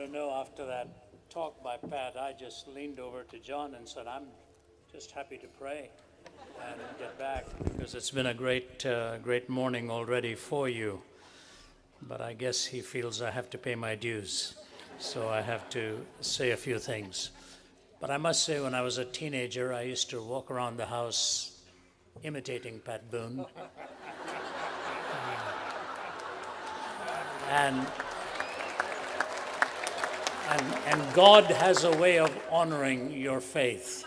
know, after that talk by Pat, I just leaned over to John and said, I'm just happy to pray and get back, because it's been a great morning already for you. But I guess he feels I have to pay my dues, so I have to say a few things. But I must say, when I was a teenager, I used to walk around the house imitating Pat Boone. And God has a way of honoring your faith,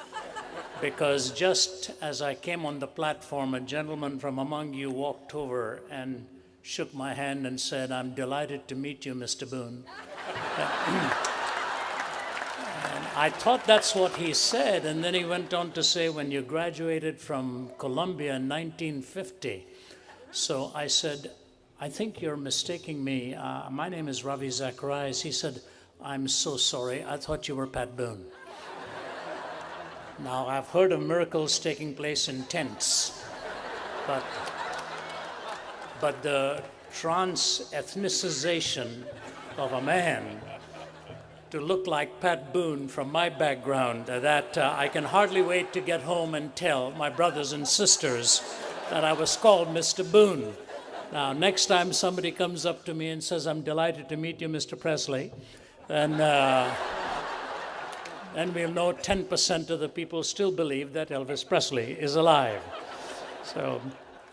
because just as I came on the platform, a gentleman from among you walked over and shook my hand and said, "I'm delighted to meet you, Mr. Boone." And I thought that's what he said, and then he went on to say, "When you graduated from Columbia in 1950. So I said, "I think you're mistaking me. My name is Ravi Zacharias." He said, "I'm so sorry. I thought you were Pat Boone." Now, I've heard of miracles taking place in tents, but the trans-ethnicization of a man to look like Pat Boone from my background, that I can hardly wait to get home and tell my brothers and sisters that I was called Mr. Boone. Now, next time somebody comes up to me and says, "I'm delighted to meet you, Mr. Presley," then we'll know 10% of the people still believe that Elvis Presley is alive. So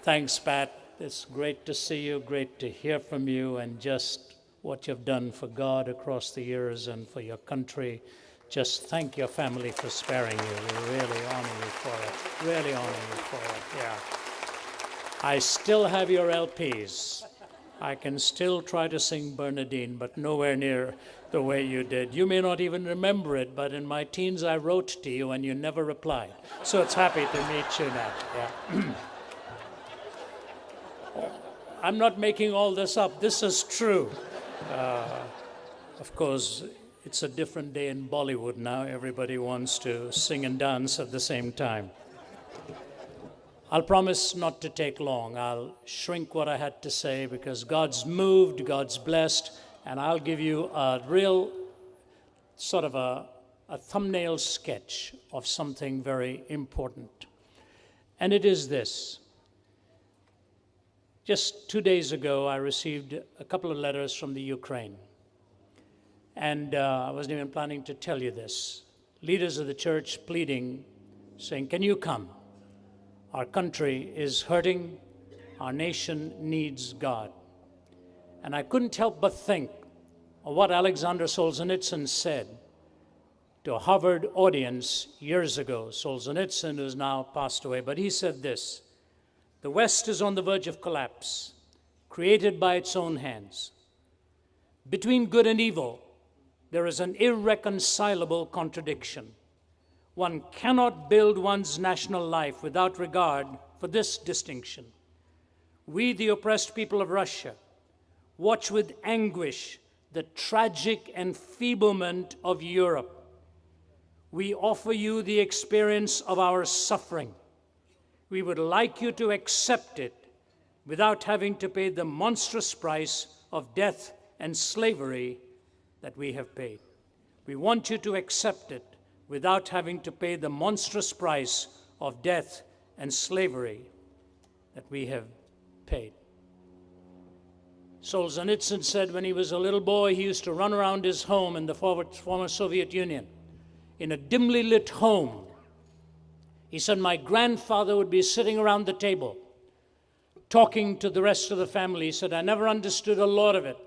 thanks, Pat. It's great to see you, great to hear from you, and just what you've done for God across the years and for your country. Just thank your family for sparing you. We really honor you for it. Really honor you for it, yeah. I still have your LPs. I can still try to sing Bernadine, but nowhere near the way you did. You may not even remember it, but in my teens I wrote to you and you never replied. So it's happy to meet you now. Yeah. I'm not making all this up. This is true. Of course, it's a different day in Bollywood now. Everybody wants to sing and dance at the same time. I'll promise not to take long. I'll shrink what I had to say, because God's moved, God's blessed, and I'll give you a real sort of a thumbnail sketch of something very important. And it is this. Just 2 days ago, I received a couple of letters from the Ukraine. And I wasn't even planning to tell you this. Leaders of the church pleading, saying, "Can you come? Our country is hurting. Our nation needs God." And I couldn't help but think of what Alexander Solzhenitsyn said to a Harvard audience years ago. Solzhenitsyn, who's now passed away, but he said this: "The West is on the verge of collapse, created by its own hands. Between good and evil, there is an irreconcilable contradiction. One cannot build one's national life without regard for this distinction. We, the oppressed people of Russia, watch with anguish the tragic enfeeblement of Europe. We offer you the experience of our suffering. We would like you to accept it without having to pay the monstrous price of death and slavery that we have paid. We want you to accept it without having to pay the monstrous price of death and slavery that we have paid." Solzhenitsyn said when he was a little boy, he used to run around his home in the former Soviet Union, in a dimly lit home. He said, "My grandfather would be sitting around the table, talking to the rest of the family." He said, "I never understood a lot of it,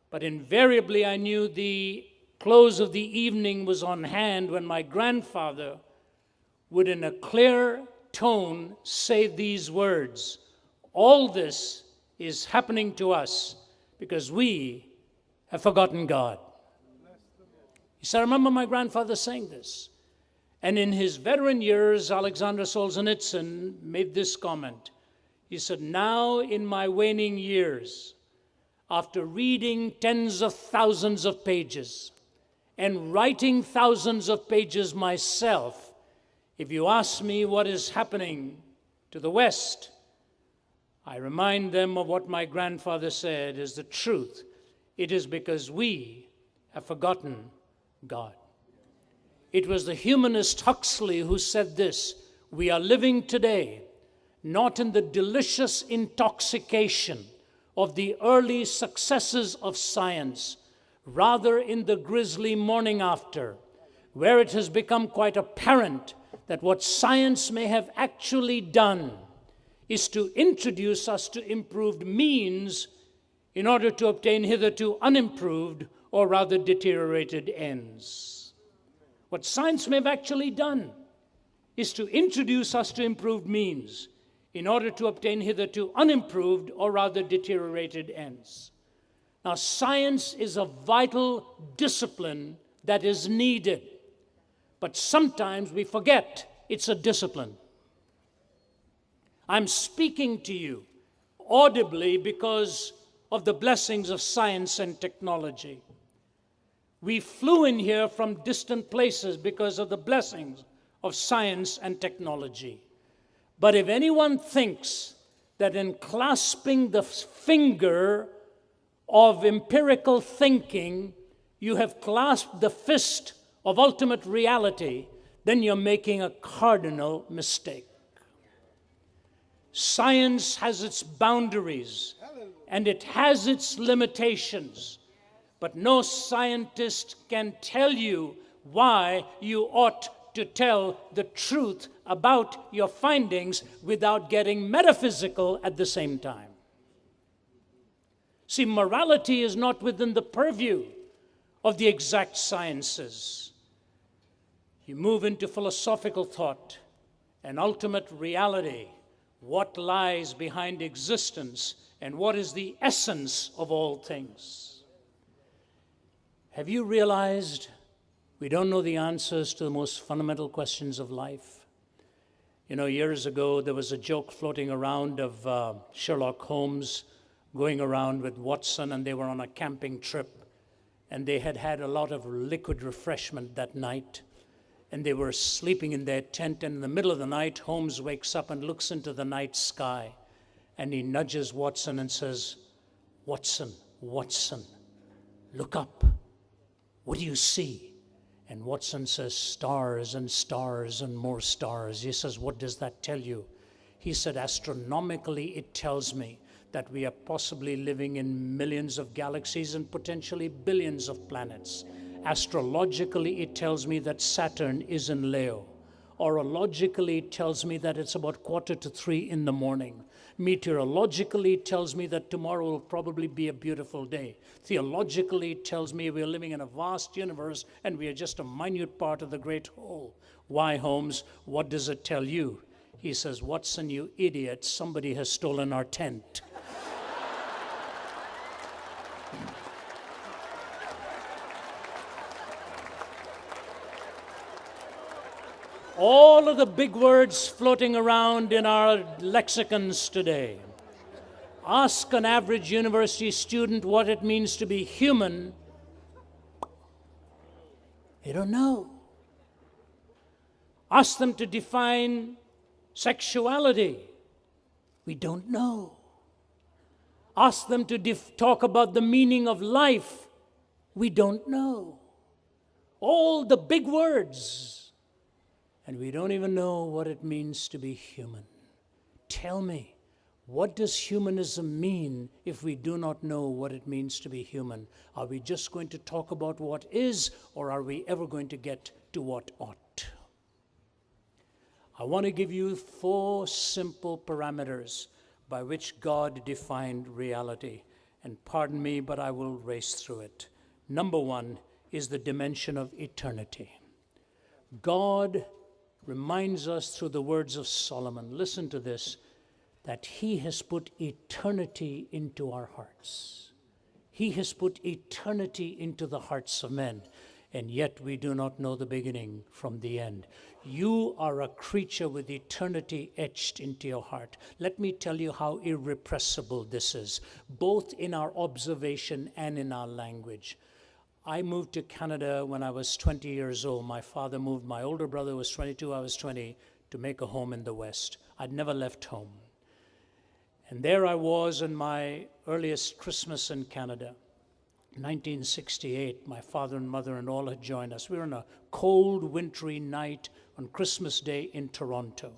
but invariably I knew the close of the evening was on hand when my grandfather would, in a clear tone, say these words: 'All this is happening to us because we have forgotten God.'" He said, "I remember my grandfather saying this." And in his veteran years, Alexander Solzhenitsyn made this comment. He said, "Now in my waning years, after reading tens of thousands of pages and writing thousands of pages myself, if you ask me what is happening to the West, I remind them of what my grandfather said is the truth. It is because we have forgotten God. It was the humanist Huxley who said this: we are living today not in the delicious intoxication of the early successes of science, rather in the grisly morning after, where it has become quite apparent that what science may have actually done is to introduce us to improved means in order to obtain hitherto unimproved or rather deteriorated ends. What science may have actually done is to introduce us to improved means in order to obtain hitherto unimproved or rather deteriorated ends. Now, science is a vital discipline that is needed, but sometimes we forget it's a discipline. I'm speaking to you audibly because of the blessings of science and technology. We flew in here from distant places because of the blessings of science and technology. But if anyone thinks that in clasping the finger of empirical thinking, you have clasped the fist of ultimate reality, then you're making a cardinal mistake. Science has its boundaries and it has its limitations, but no scientist can tell you why you ought to tell the truth about your findings without getting metaphysical at the same time. See, morality is not within the purview of the exact sciences. You move into philosophical thought and ultimate reality. What lies behind existence and what is the essence of all things? Have you realized we don't know the answers to the most fundamental questions of life? You know, years ago, there was a joke floating around of Sherlock Holmes going around with Watson, and they were on a camping trip, and they had had a lot of liquid refreshment that night, and they were sleeping in their tent, and in the middle of the night, Holmes wakes up and looks into the night sky, and he nudges Watson and says, "Watson, Watson, look up. What do you see?" And Watson says, "Stars and stars and more stars." He says, "What does that tell you?" He said, "Astronomically, it tells me that we are possibly living in millions of galaxies and potentially billions of planets. Astrologically, it tells me that Saturn is in Leo. Orologically, it tells me that it's about 2:45 in the morning. Meteorologically, it tells me that tomorrow will probably be a beautiful day. Theologically, it tells me we're living in a vast universe and we are just a minute part of the great whole." Why, Holmes? What does it tell you? He says, "Watson, you idiot, somebody has stolen our tent." All of the big words floating around in our lexicons today. Ask an average university student what it means to be human. They don't know. Ask them to define sexuality. We don't know. Ask them to talk about the meaning of life. We don't know. All the big words. And we don't even know what it means to be human. Tell me, what does humanism mean if we do not know what it means to be human? Are we just going to talk about what is, or are we ever going to get to what ought? I want to give you 4 simple parameters by which God defined reality. And pardon me, but I will race through it. Number 1 is the dimension of eternity. God reminds us through the words of Solomon, listen to this, that he has put eternity into our hearts. He has put eternity into the hearts of men, and yet we do not know the beginning from the end. You are a creature with eternity etched into your heart. Let me tell you how irrepressible this is, both in our observation and in our language. I moved to Canada when I was 20 years old. My father moved. My older brother was 22, I was 20, to make a home in the West. I'd never left home. And there I was in my earliest Christmas in Canada. 1968, my father and mother and all had joined us. We were on a cold, wintry night on Christmas Day in Toronto.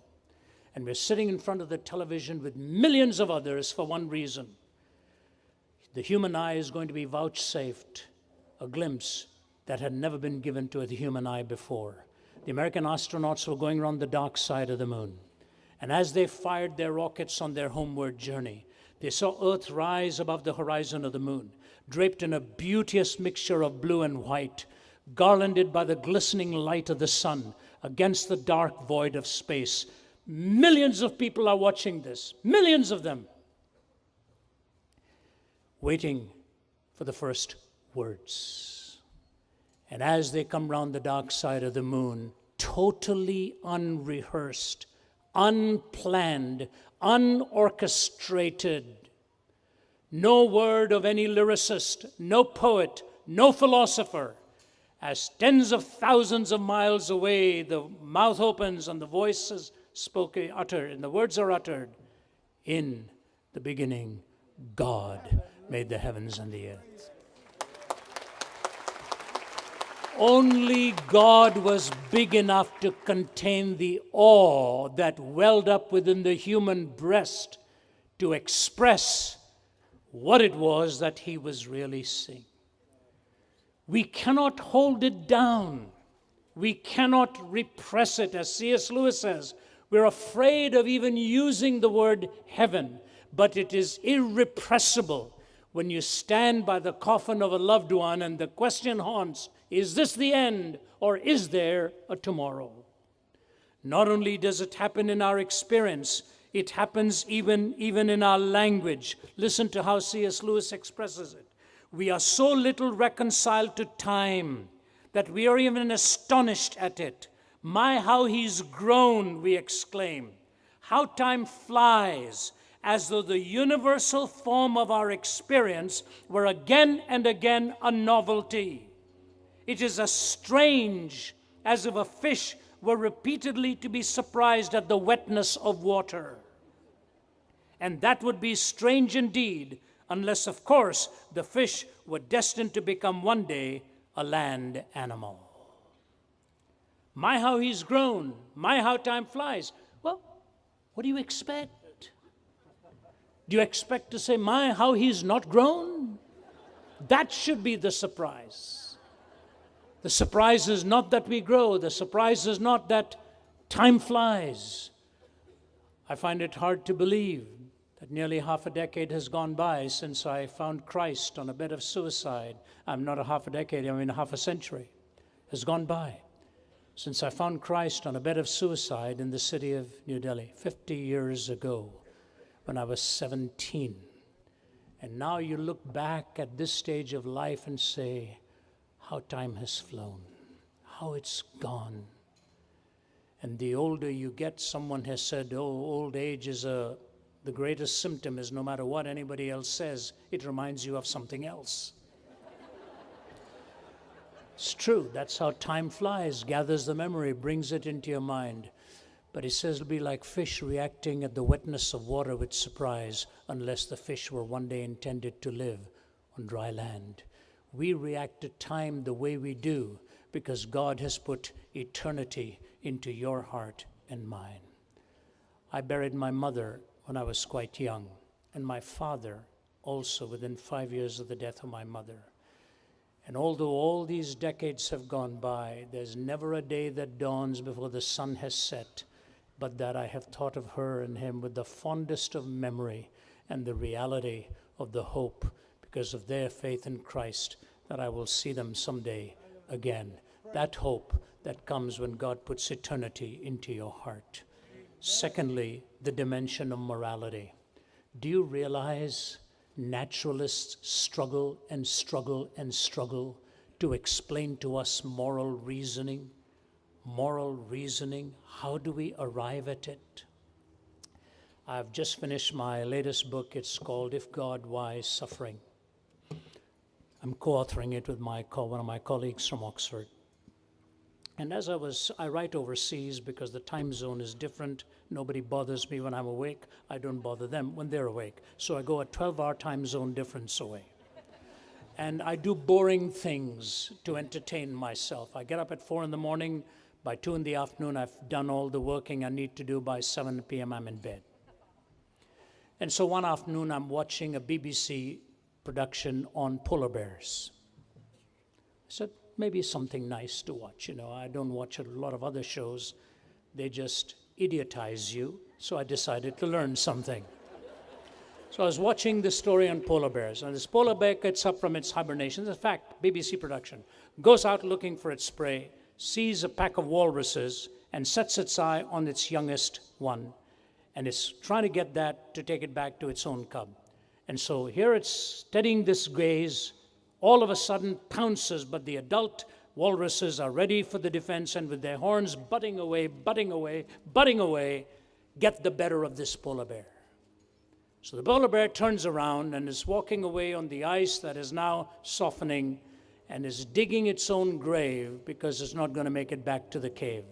And we're sitting in front of the television with millions of others for one reason. The human eye is going to be vouchsafed a glimpse that had never been given to the human eye before. The American astronauts were going around the dark side of the moon. And as they fired their rockets on their homeward journey, they saw Earth rise above the horizon of the moon, draped in a beauteous mixture of blue and white, garlanded by the glistening light of the sun against the dark void of space. Millions of people are watching this, millions of them, waiting for the first words. And as they come round the dark side of the moon, totally unrehearsed, unplanned, unorchestrated, no word of any lyricist, no poet, no philosopher. As tens of thousands of miles away, the mouth opens and the voice is uttered, and the words are uttered. In the beginning, God made the heavens and the earth. Only God was big enough to contain the awe that welled up within the human breast to express what it was that he was really seeing. We cannot hold it down. We cannot repress it. As C.S. Lewis says, we're afraid of even using the word heaven, but it is irrepressible when you stand by the coffin of a loved one and the question haunts, is this the end or is there a tomorrow? Not only does it happen in our experience, it happens even in our language. Listen to how C.S. Lewis expresses it. We are so little reconciled to time that we are even astonished at it. My, how he's grown, we exclaim. How time flies, as though the universal form of our experience were again and again a novelty. It is as strange as if a fish were repeatedly to be surprised at the wetness of water. And that would be strange indeed, unless, of course, the fish were destined to become one day a land animal. My, how he's grown. My, how time flies. Well, what do you expect? Do you expect to say, my, how he's not grown? That should be the surprise. The surprise is not that we grow. The surprise is not that time flies. I find it hard to believe that nearly half a decade has gone by since I found Christ on a bed of suicide. I'm not a half a decade, I mean half a century has gone by since I found Christ on a bed of suicide in the city of New Delhi 50 years ago when I was 17. And now you look back at this stage of life and say, how time has flown, how it's gone. And the older you get, someone has said, oh, old age is the greatest symptom is no matter what anybody else says, it reminds you of something else. It's true, that's how time flies, gathers the memory, brings it into your mind. But he says it'll be like fish reacting at the wetness of water with surprise, unless the fish were one day intended to live on dry land. We react to time the way we do because God has put eternity into your heart and mine. I buried my mother when I was quite young, and my father also within 5 years of the death of my mother. And although all these decades have gone by, there's never a day that dawns before the sun has set, but that I have thought of her and him with the fondest of memory and the reality of the hope, because of their faith in Christ, that I will see them someday again. That hope that comes when God puts eternity into your heart. Secondly, the dimension of morality. Do you realize naturalists struggle and struggle and struggle to explain to us moral reasoning? Moral reasoning, how do we arrive at it? I've just finished my latest book. It's called If God, Why Suffering? I'm co-authoring it with one of my colleagues from Oxford. And as I write overseas because the time zone is different. Nobody bothers me when I'm awake. I don't bother them when they're awake. So I go a 12-hour time zone difference away. and I do boring things to entertain myself. I get up at 4 in the morning. By 2 in the afternoon, I've done all the working I need to do. By 7 p.m., I'm in bed. And so one afternoon, I'm watching a BBC production on polar bears. I said, maybe something nice to watch. You know, I don't watch a lot of other shows. They just idiotize you. So I decided to learn something. So I was watching this story on polar bears, and this polar bear gets up from its hibernation. In fact, BBC production. Goes out looking for its prey, sees a pack of walruses, and sets its eye on its youngest one, and is trying to get that to take it back to its own cub. And so here it's steadying this gaze, all of a sudden pounces, but the adult walruses are ready for the defense, and with their horns butting away, get the better of this polar bear. So the polar bear turns around and is walking away on the ice that is now softening and is digging its own grave because it's not going to make it back to the cave.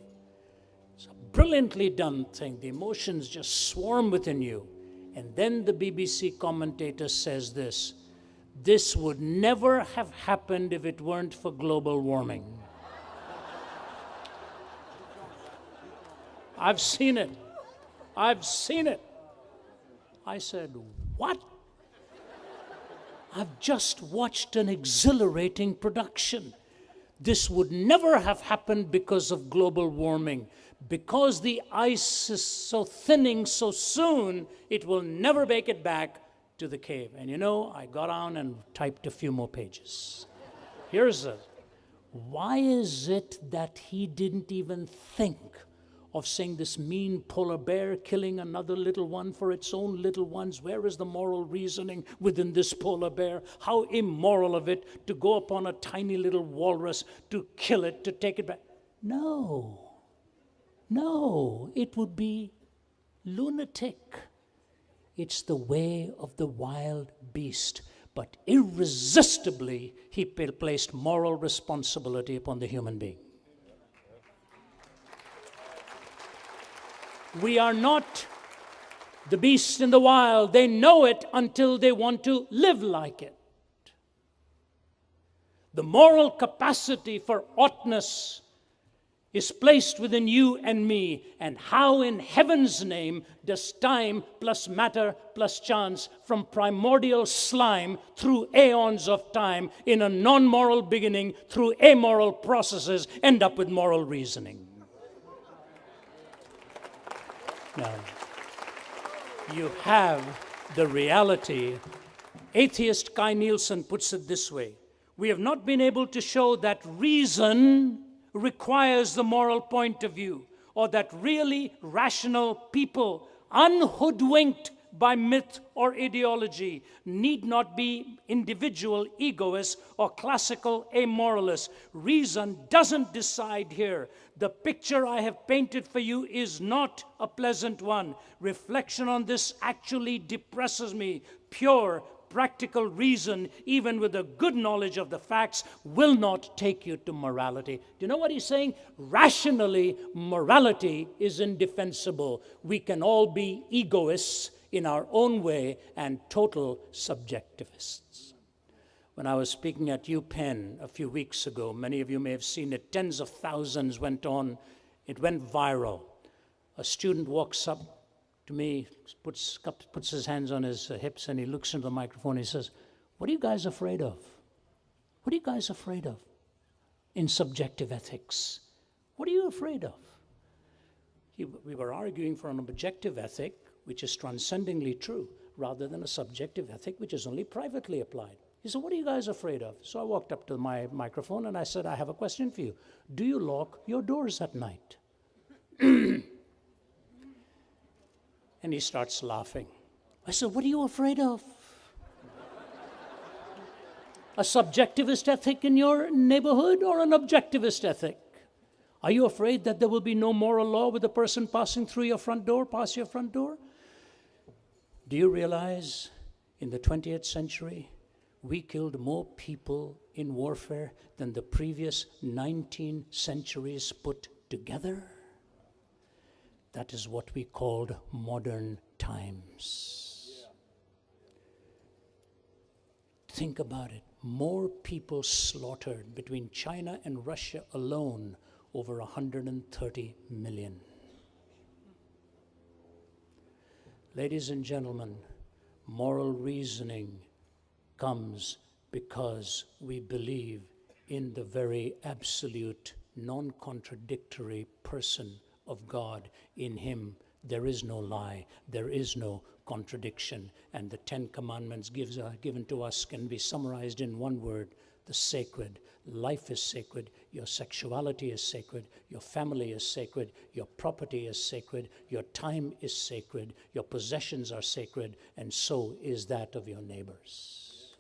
It's a brilliantly done thing. The emotions just swarm within you. And then the BBC commentator says this: this would never have happened if it weren't for global warming. I've seen it. I've seen it. I said, what? I've just watched an exhilarating production. This would never have happened because of global warming. Because the ice is so thinning so soon, it will never make it back to the cave. And you know, I got on and typed a few more pages. Here's it. Why is it that he didn't even think of saying this mean polar bear killing another little one for its own little ones? Where is the moral reasoning within this polar bear? How immoral of it to go upon a tiny little walrus, to kill it, to take it back. No, it would be lunatic. It's the way of the wild beast. But irresistibly, he placed moral responsibility upon the human being. We are not the beast in the wild. They know it until they want to live like it. The moral capacity for oughtness is placed within you and me. And how in heaven's name does time plus matter plus chance from primordial slime through aeons of time in a non-moral beginning through amoral processes end up with moral reasoning? Now, you have the reality. Atheist Kai Nielsen puts it this way: we have not been able to show that reason requires the moral point of view, or that really rational people, unhoodwinked by myth or ideology, need not be individual egoists or classical amoralists. Reason doesn't decide here. The picture I have painted for you is not a pleasant one. Reflection on this actually depresses me. Pure, practical reason, even with a good knowledge of the facts, will not take you to morality. Do you know what he's saying? Rationally, morality is indefensible. We can all be egoists in our own way and total subjectivists. When I was speaking at UPenn a few weeks ago, many of you may have seen it, tens of thousands went on. It went viral. A student walks up to me, puts his hands on his hips, and he looks into the microphone. He says, "What are you guys afraid of? What are you guys afraid of in subjective ethics? What are you afraid of?" We were arguing for an objective ethic, which is transcendingly true, rather than a subjective ethic, which is only privately applied. He said, "What are you guys afraid of?" So I walked up to my microphone and I said, "I have a question for you. Do you lock your doors at night?" And he starts laughing. I said, "What are you afraid of? A subjectivist ethic in your neighborhood or an objectivist ethic? Are you afraid that there will be no moral law with a person passing through your front door, past your front door? Do you realize in the 20th century, we killed more people in warfare than the previous 19 centuries put together? That is what we called modern times. Think about it. More people slaughtered between China and Russia alone, over 130 million. Ladies and gentlemen, moral reasoning comes because we believe in the very absolute, non-contradictory person of God. In him there is no lie, there is no contradiction. And the 10 Commandments given to us can be summarized in one word: the sacred. Life is sacred, your sexuality is sacred, your family is sacred, your property is sacred, your time is sacred, your possessions are sacred, and so is that of your neighbors.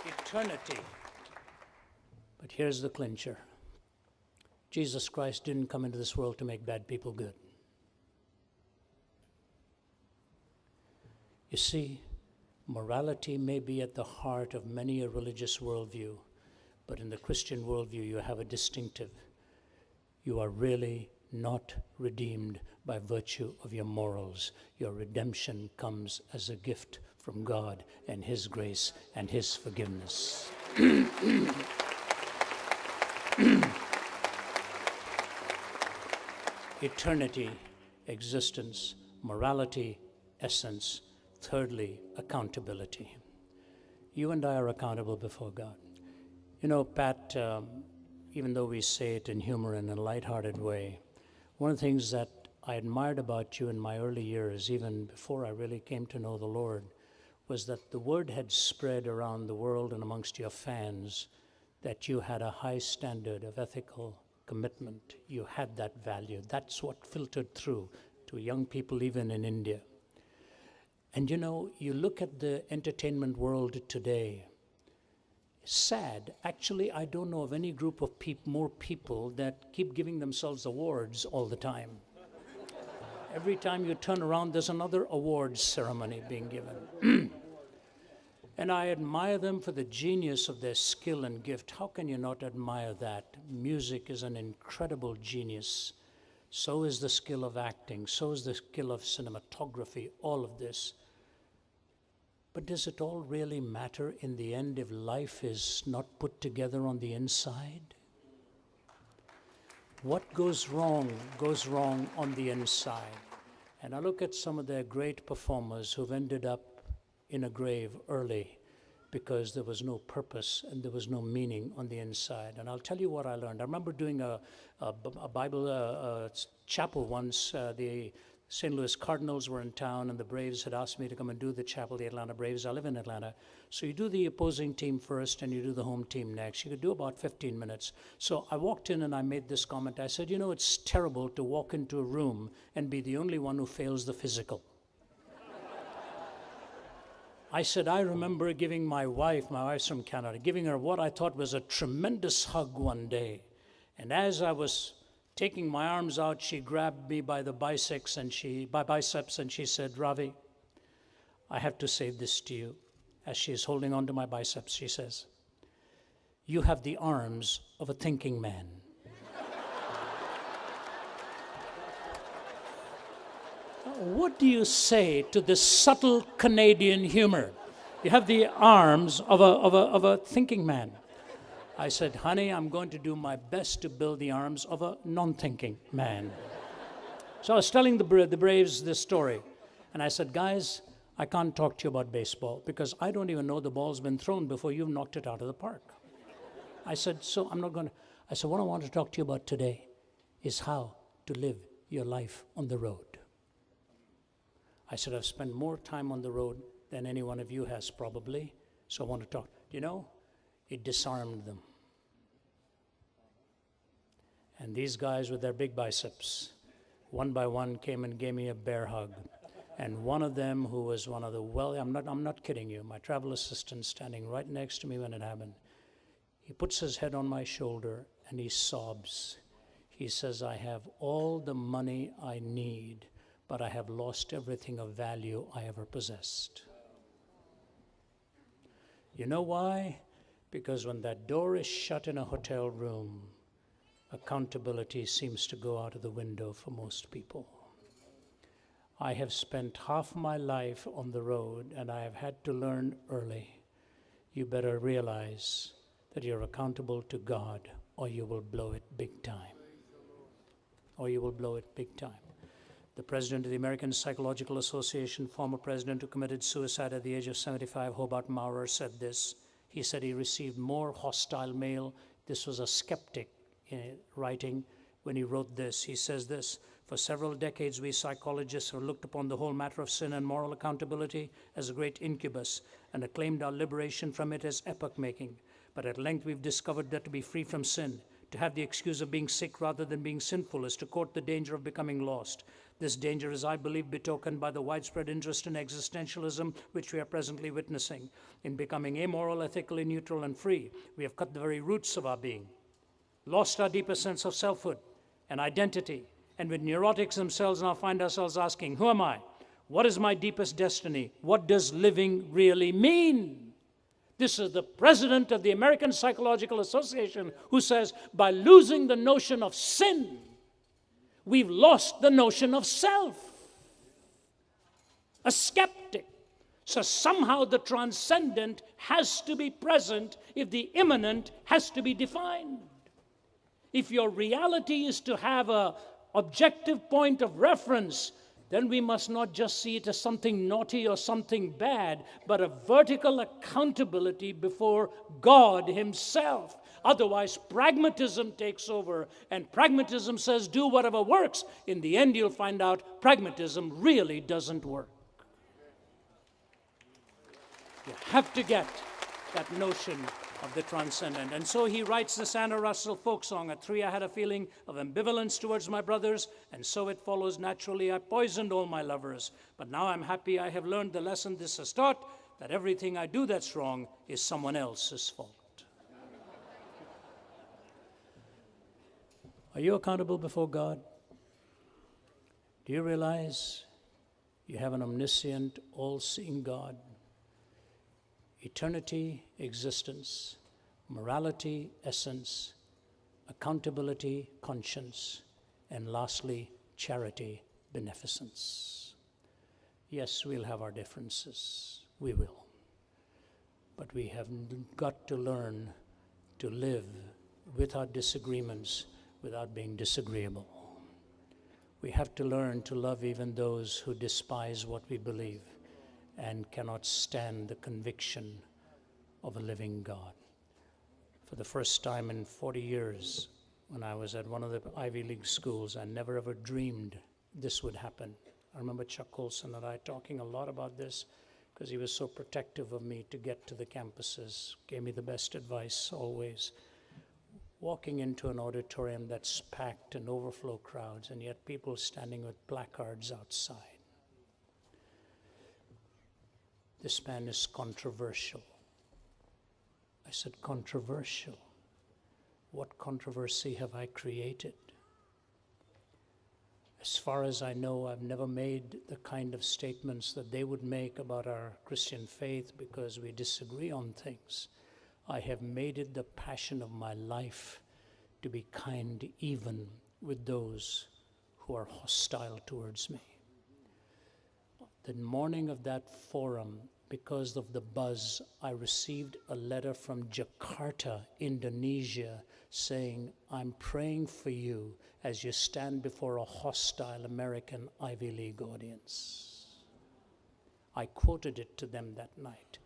Eternity. But here's the clincher. Jesus Christ didn't come into this world to make bad people good. You see, morality may be at the heart of many a religious worldview, but in the Christian worldview you have a distinctive. You are really not redeemed by virtue of your morals. Your redemption comes as a gift from God and His grace and His forgiveness. Eternity, existence, morality, essence. Thirdly, accountability. You and I are accountable before God. You know, Pat, even though we say it in humor and in a lighthearted way, one of the things that I admired about you in my early years, even before I really came to know the Lord, was that the word had spread around the world and amongst your fans that you had a high standard of ethical commitment. You had that value. That's what filtered through to young people even in India. And you know, you look at the entertainment world today, sad. Actually, I don't know of any group of more people that keep giving themselves awards all the time. Every time you turn around, there's another awards ceremony being given. And I admire them for the genius of their skill and gift. How can you not admire that? Music is an incredible genius. So is the skill of acting. So is the skill of cinematography, all of this. But does it all really matter in the end if life is not put together on the inside? What goes wrong on the inside. And I look at some of their great performers who've ended up in a grave early because there was no purpose and there was no meaning on the inside. And I'll tell you what I learned. I remember doing a Bible chapel once. The St. Louis Cardinals were in town and the Braves had asked me to come and do the chapel, the Atlanta Braves. I live in Atlanta. So you do the opposing team first and you do the home team next. You could do about 15 minutes. So I walked in and I made this comment. I said, you know, it's terrible to walk into a room and be the only one who fails the physical. I said, I remember giving my wife's from Canada, giving her what I thought was a tremendous hug one day. And as I was taking my arms out, she grabbed me by the biceps and she said, Ravi, I have to say this to you. As she is holding on to my biceps, she says, you have the arms of a thinking man. What do you say to this subtle Canadian humor? You have the arms of a thinking man. I said, honey, I'm going to do my best to build the arms of a non-thinking man. So I was telling the Braves this story. And I said, guys, I can't talk to you about baseball because I don't even know the ball's been thrown before you've knocked it out of the park. I said, so I'm not going to. I said, what I want to talk to you about today is how to live your life on the road. I said, I've spent more time on the road than any one of you has probably, so I want to talk. You know, it disarmed them. And these guys with their big biceps, one by one came and gave me a bear hug. And one of them, who was one of the I'm not kidding you, my travel assistant standing right next to me when it happened, he puts his head on my shoulder and he sobs. He says, I have all the money I need, but I have lost everything of value I ever possessed. You know why? Because when that door is shut in a hotel room, accountability seems to go out of the window for most people. I have spent half my life on the road, and I have had to learn early. You better realize that you're accountable to God, or you will blow it big time. Or you will blow it big time. The president of the American Psychological Association, former president who committed suicide at the age of 75, Hobart Maurer, said this. He said he received more hostile mail. This was a skeptic writing when he wrote this. He says this: for several decades, we psychologists have looked upon the whole matter of sin and moral accountability as a great incubus and acclaimed our liberation from it as epoch-making. But at length we've discovered that to be free from sin, to have the excuse of being sick rather than being sinful, is to court the danger of becoming lost. This danger is, I believe, betokened by the widespread interest in existentialism, which we are presently witnessing. In becoming amoral, ethically neutral, and free, we have cut the very roots of our being, lost our deeper sense of selfhood and identity, and with neurotics themselves now find ourselves asking, who am I? What is my deepest destiny? What does living really mean? This is the president of the American Psychological Association who says, by losing the notion of sin, we've lost the notion of self. A skeptic. So somehow the transcendent has to be present if the immanent has to be defined. If your reality is to have an objective point of reference, then we must not just see it as something naughty or something bad, but a vertical accountability before God Himself. Otherwise, pragmatism takes over, and pragmatism says, do whatever works. In the end, you'll find out pragmatism really doesn't work. You have to get that notion of the transcendent. And so he writes this Anna Russell folk song. At 3, I had a feeling of ambivalence towards my brothers, and so it follows naturally. I poisoned all my lovers. But now I'm happy I have learned the lesson this has taught, that everything I do that's wrong is someone else's fault. Are you accountable before God? Do you realize you have an omniscient, all-seeing God? Eternity, existence; morality, essence; accountability, conscience; and lastly, charity, beneficence. Yes, we'll have our differences. We will. But we have got to learn to live with our disagreements without being disagreeable. We have to learn to love even those who despise what we believe and cannot stand the conviction of a living God. For the first time in 40 years, when I was at one of the Ivy League schools, I never ever dreamed this would happen. I remember Chuck Colson and I talking a lot about this because he was so protective of me to get to the campuses, gave me the best advice always. Walking into an auditorium that's packed and overflow crowds, and yet people standing with placards outside. This man is controversial. I said, controversial? What controversy have I created? As far as I know, I've never made the kind of statements that they would make about our Christian faith because we disagree on things. I have made it the passion of my life to be kind even with those who are hostile towards me. The morning of that forum, because of the buzz, I received a letter from Jakarta, Indonesia, saying, I'm praying for you as you stand before a hostile American Ivy League audience. I quoted it to them that night.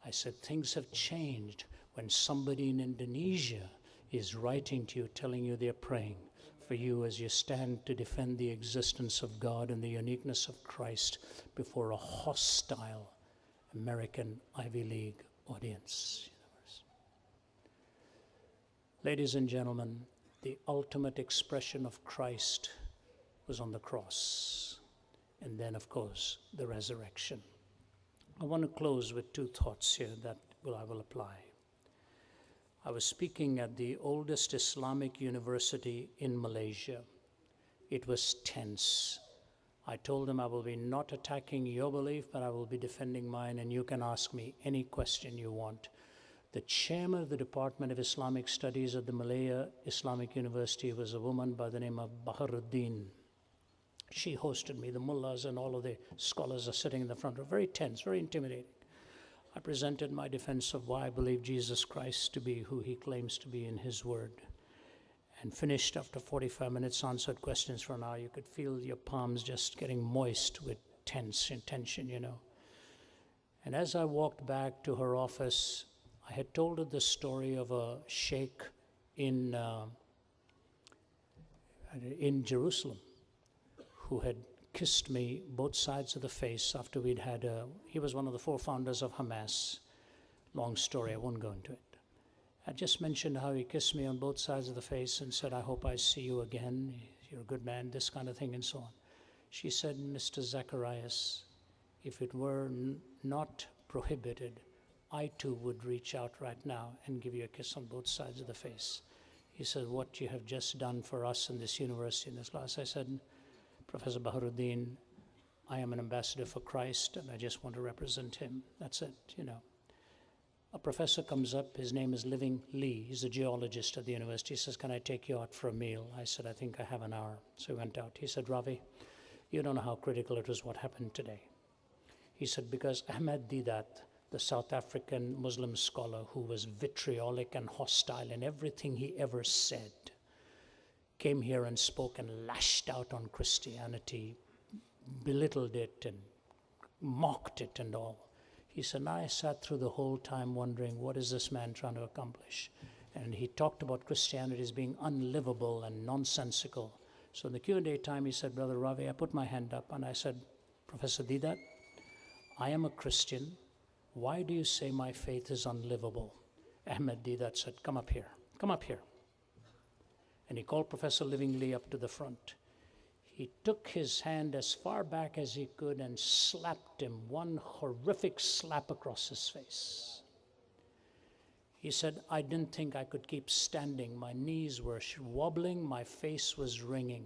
I said, things have changed when somebody in Indonesia is writing to you, telling you they're praying for you as you stand to defend the existence of God and the uniqueness of Christ before a hostile American Ivy League audience. Ladies and gentlemen, the ultimate expression of Christ was on the cross, and then, of course, the resurrection. I want to close with 2 thoughts here that I will apply. I was speaking at the oldest Islamic university in Malaysia. It was tense. I told them I will be not attacking your belief, but I will be defending mine, and you can ask me any question you want. The chairman of the Department of Islamic Studies at the Malaya Islamic University was a woman by the name of Baharuddin. She hosted me. The mullahs and all of the scholars are sitting in the front row. Very tense, very intimidating. I presented my defense of why I believe Jesus Christ to be who he claims to be in his word. And finished after 45 minutes, answered questions for an hour. You could feel your palms just getting moist with tension, you know. And as I walked back to her office, I had told her the story of a sheikh in Jerusalem who had kissed me both sides of the face after we'd had he was one of the 4 founders of Hamas. Long story, I won't go into it. I just mentioned how he kissed me on both sides of the face and said, I hope I see you again. You're a good man, this kind of thing and so on. She said, Mr. Zacharias, if it were not prohibited, I too would reach out right now and give you a kiss on both sides of the face. He said, what you have just done for us in this university, in this class. I said, Professor Baharuddin, I am an ambassador for Christ and I just want to represent him. That's it, you know. A professor comes up, his name is Living Lee, he's a geologist at the university. He says, can I take you out for a meal? I said, I think I have an hour. So we went out. He said, Ravi, you don't know how critical it was what happened today. He said, because Ahmed Deedat, the South African Muslim scholar who was vitriolic and hostile in everything he ever said, came here and spoke and lashed out on Christianity, belittled it and mocked it and all. He said, I sat through the whole time wondering, what is this man trying to accomplish? And he talked about Christianity as being unlivable and nonsensical. So in the Q&A time, he said, Brother Ravi, I put my hand up and I said, Professor Deedat, I am a Christian. Why do you say my faith is unlivable? Ahmed Deedat said, come up here, come up here. And he called Professor Living Lee up to the front. He took his hand as far back as he could and slapped him, one horrific slap across his face. He said, I didn't think I could keep standing. My knees were wobbling, my face was ringing.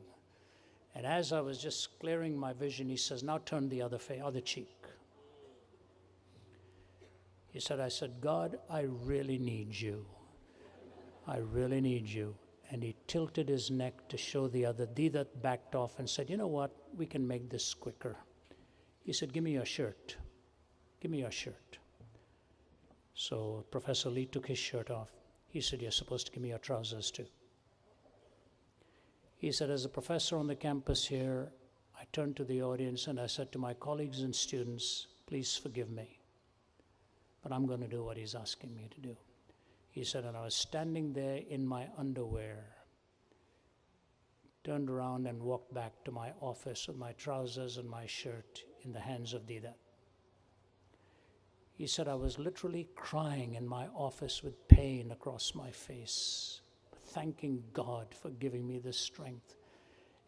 And as I was just clearing my vision, he says, now turn the other cheek. He said, I said, God, I really need you. I really need you. And he tilted his neck to show the other. Deedat backed off and said, you know what, we can make this quicker. He said, give me your shirt. Give me your shirt. So Professor Lee took his shirt off. He said, you're supposed to give me your trousers too. He said, as a professor on the campus here, I turned to the audience and I said to my colleagues and students, please forgive me, but I'm going to do what he's asking me to do. He said, and I was standing there in my underwear, turned around and walked back to my office with my trousers and my shirt in the hands of Deedat. He said, I was literally crying in my office with pain across my face, thanking God for giving me this strength.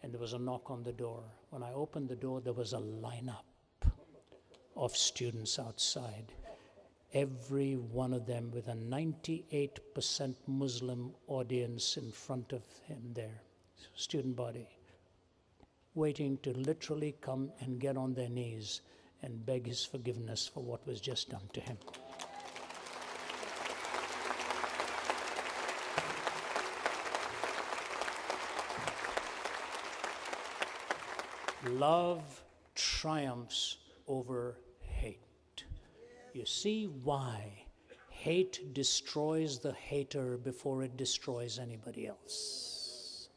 And there was a knock on the door. When I opened the door, there was a lineup of students outside. Every one of them with a 98% Muslim audience in front of him there, student body, waiting to literally come and get on their knees and beg his forgiveness for what was just done to him. Love triumphs over hate. You see why hate destroys the hater before it destroys anybody else.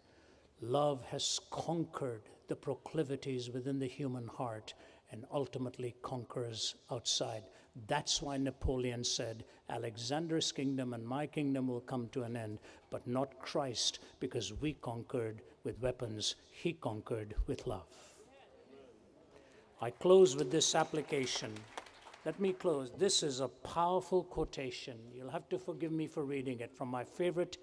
Love has conquered the proclivities within the human heart and ultimately conquers outside. That's why Napoleon said, Alexander's kingdom and my kingdom will come to an end, but not Christ, because we conquered with weapons, he conquered with love. I close with this application. Let me close. This is a powerful quotation. You'll have to forgive me for reading it from my favorite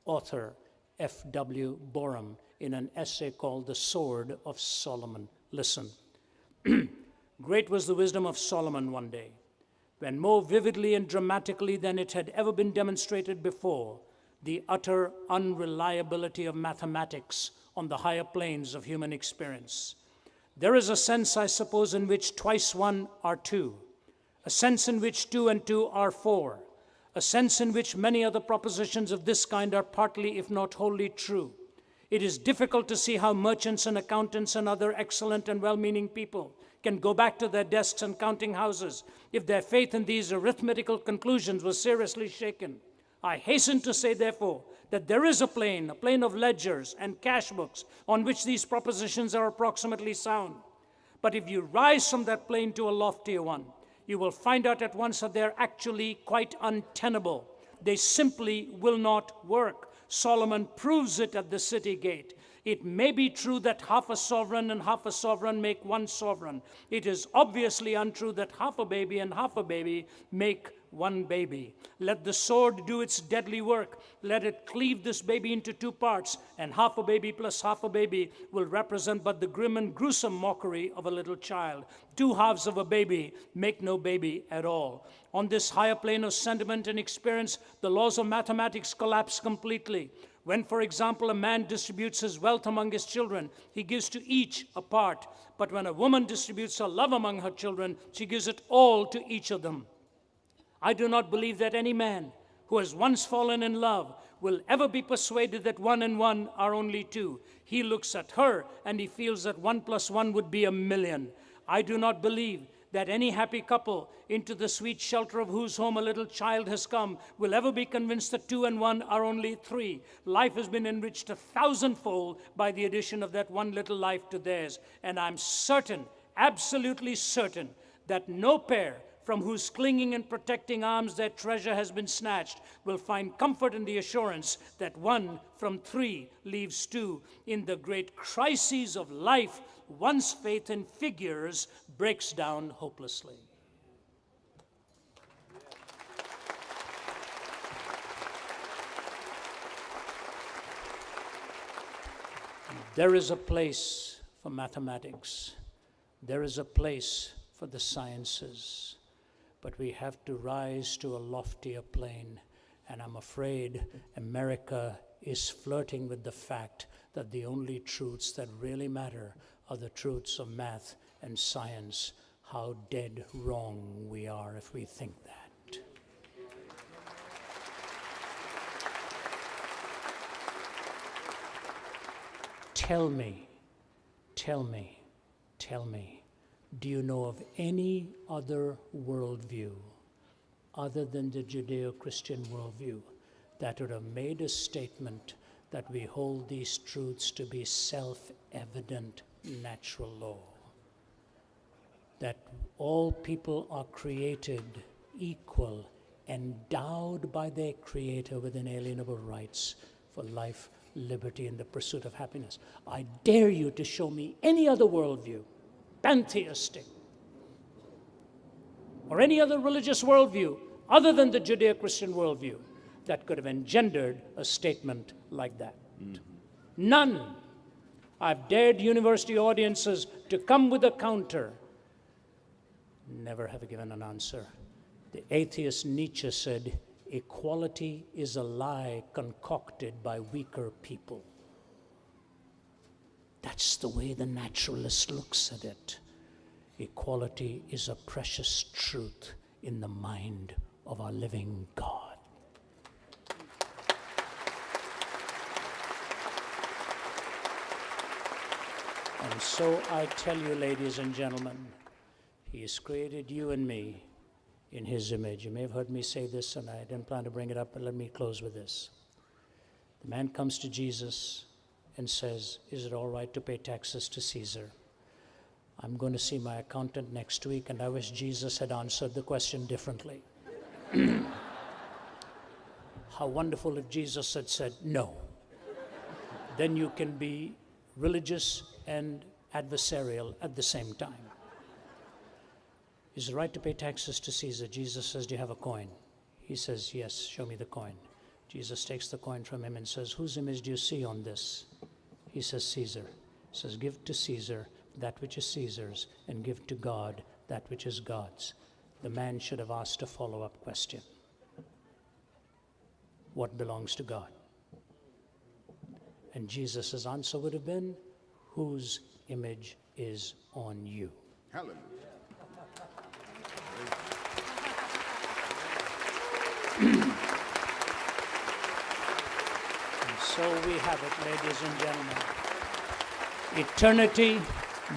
author, F.W. Borum, in an essay called The Sword of Solomon. Listen. Great was the wisdom of Solomon one day, when more vividly and dramatically than it had ever been demonstrated before, the utter unreliability of mathematics on the higher planes of human experience. There is a sense, I suppose, in which twice one are two, a sense in which 2 and 2 are 4, a sense in which many other propositions of this kind are partly, if not wholly, true. It is difficult to see how merchants and accountants and other excellent and well-meaning people can go back to their desks and counting houses if their faith in these arithmetical conclusions was seriously shaken. I hasten to say, therefore, that there is a plane of ledgers and cash books on which these propositions are approximately sound. But if you rise from that plane to a loftier one, you will find out at once that they're actually quite untenable. They simply will not work. Solomon proves it at the city gate. It may be true that half a sovereign and half a sovereign make one sovereign. It is obviously untrue that half a baby and half a baby make one baby. Let the sword do its deadly work. Let it cleave this baby into two parts, and half a baby plus half a baby will represent but the grim and gruesome mockery of a little child. Two halves of a baby make no baby at all. On this higher plane of sentiment and experience, the laws of mathematics collapse completely. When, for example, a man distributes his wealth among his children, he gives to each a part. But when a woman distributes her love among her children, she gives it all to each of them. I do not believe that any man who has once fallen in love will ever be persuaded that 1 and 1 are only 2. He looks at her and he feels that 1 plus 1 would be 1,000,000. I do not believe that any happy couple, into the sweet shelter of whose home a little child has come, will ever be convinced that 2 and 1 are only 3. Life has been enriched 1,000-fold by the addition of that one little life to theirs. And I'm certain, absolutely certain, that no pair from whose clinging and protecting arms their treasure has been snatched will find comfort in the assurance that 1 from 3 leaves 2. In the great crises of life, one's faith in figures breaks down hopelessly. There is a place for mathematics. There is a place for the sciences. But we have to rise to a loftier plane. And I'm afraid America is flirting with the fact that the only truths that really matter are the truths of math and science. How dead wrong we are if we think that. Tell me, do you know of any other worldview other than the Judeo-Christian worldview that would have made a statement that we hold these truths to be self-evident natural law? That all people are created equal, endowed by their Creator with inalienable rights for life, liberty, and the pursuit of happiness. I dare you to show me any other worldview, pantheistic, or any other religious worldview other than the Judeo-Christian worldview that could have engendered a statement like that. None. I've dared university audiences to come with a counter. Never have given an answer. The atheist Nietzsche said, equality is a lie concocted by weaker people. That's the way the naturalist looks at it. Equality is a precious truth in the mind of our living God. And so I tell you, ladies and gentlemen, He has created you and me in His image. You may have heard me say this, and I didn't plan to bring it up, but let me close with this. The man comes to Jesus and says, is it all right to pay taxes to Caesar? I'm going to see my accountant next week, and I wish Jesus had answered the question differently. How wonderful if Jesus had said no. Then you can be religious and adversarial at the same time. Is it right to pay taxes to Caesar? Jesus says, do you have a coin? He says, yes, show me the coin. Jesus takes the coin from him and says, whose image do you see on this? He says, Caesar. He says, give to Caesar that which is Caesar's, and give to God that which is God's. The man should have asked a follow-up question. What belongs to God? And Jesus' answer would have been, whose image is on you? Hallelujah. So we have it, ladies and gentlemen. Eternity,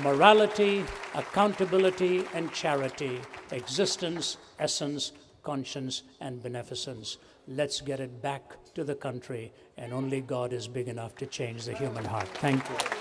morality, accountability, and charity. Existence, essence, conscience, and beneficence. Let's get it back to the country, and only God is big enough to change the human heart. Thank you.